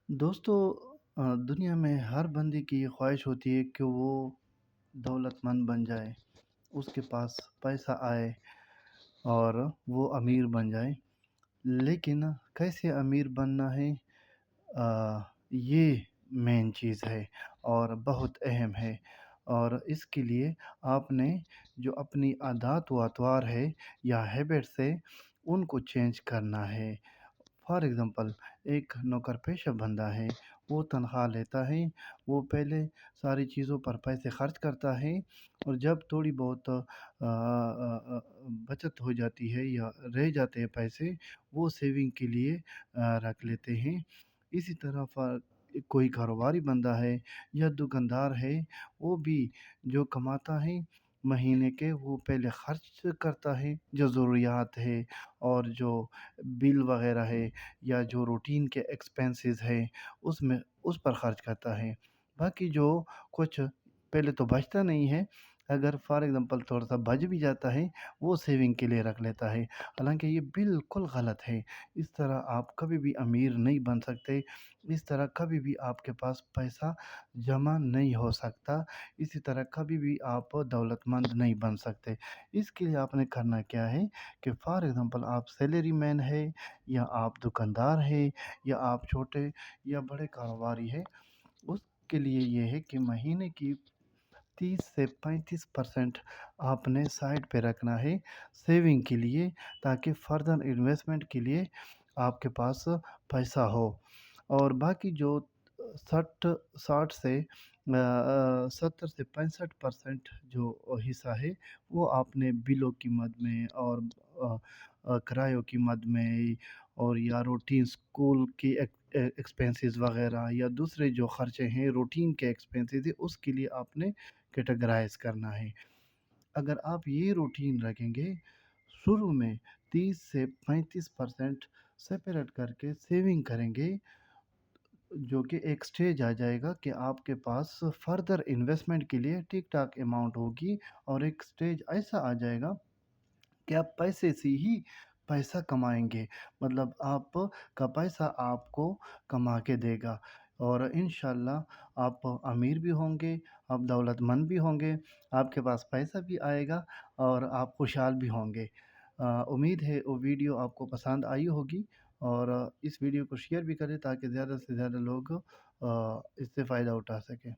दोस्तों, दुनिया में हर बंदे की ये ख्वाहिश होती है कि वो दौलतमंद बन जाए, उसके पास पैसा आए और वो अमीर बन जाए। लेकिन कैसे अमीर बनना है, ये मेन चीज़ है और बहुत अहम है। और इसके लिए आपने जो अपनी आदत व अतवार है या हैबिट्स है, उनको चेंज करना है। फॉर एग्ज़ाम्पल, एक नौकर पेशा बंदा है, वो तनख़्वाह लेता है, वो पहले सारी चीज़ों पर पैसे खर्च करता है और जब थोड़ी बहुत बचत हो जाती है या रह जाते हैं पैसे, वो सेविंग के लिए रख लेते हैं। इसी तरह कोई कारोबारी बंदा है या दुकानदार है, वो भी जो कमाता है महीने के, वो पहले खर्च करता है जो ज़रूरियात है और जो बिल वग़ैरह है या जो रूटीन के एक्सपेंसेस है, उसमें उस पर खर्च करता है। बाकी जो कुछ पहले तो बचता नहीं है, अगर फॉर एग्ज़ाम्पल थोड़ा-सा बच भी जाता है, वो सेविंग के लिए रख लेता है। हालाँकि ये बिल्कुल गलत है। इस तरह आप कभी भी अमीर नहीं बन सकते, इस तरह कभी भी आपके पास पैसा जमा नहीं हो सकता, इसी तरह कभी भी आप दौलतमंद नहीं बन सकते। इसके लिए आपने करना क्या है कि फॉर एग्ज़ाम्पल आप सैलरी मैन है या आप दुकानदार हैं या आप छोटे या बड़े कारोबारी हैं, उसके लिए ये है कि महीने की 30 से 35% आपने साइड पे रखना है सेविंग के लिए, ताकि फर्दर इन्वेस्टमेंट के लिए आपके पास पैसा हो। और बाकी जो 60 से 70 से 65% जो हिस्सा है, वो आपने बिलों की मद में और किरायों की मद में और या रूटीन स्कूल की एक्सपेंसेस वगैरह या दूसरे जो खर्चे हैं रूटीन के एक्सपेंसेस है, उसके लिए आपने कैटेगराइज़ करना है। अगर आप ये रूटीन रखेंगे, शुरू में 30 से 35% सेपरेट करके सेविंग करेंगे, जो कि एक स्टेज आ जाएगा कि आपके पास फर्दर इन्वेस्टमेंट के लिए ठीक-ठाक अमाउंट होगी और एक स्टेज ऐसा आ जाएगा कि आप पैसे से ही पैसा कमाएँगे। मतलब आपका पैसा आपको कमा के देगा और इंशाअल्लाह आप अमीर भी होंगे, आप दौलतमंद भी होंगे, आपके पास पैसा भी आएगा और आप खुशहाल भी होंगे। उम्मीद है वो वीडियो आपको पसंद आई होगी और इस वीडियो को शेयर भी करें ताकि ज़्यादा से ज़्यादा लोग इससे फ़ायदा उठा सकें।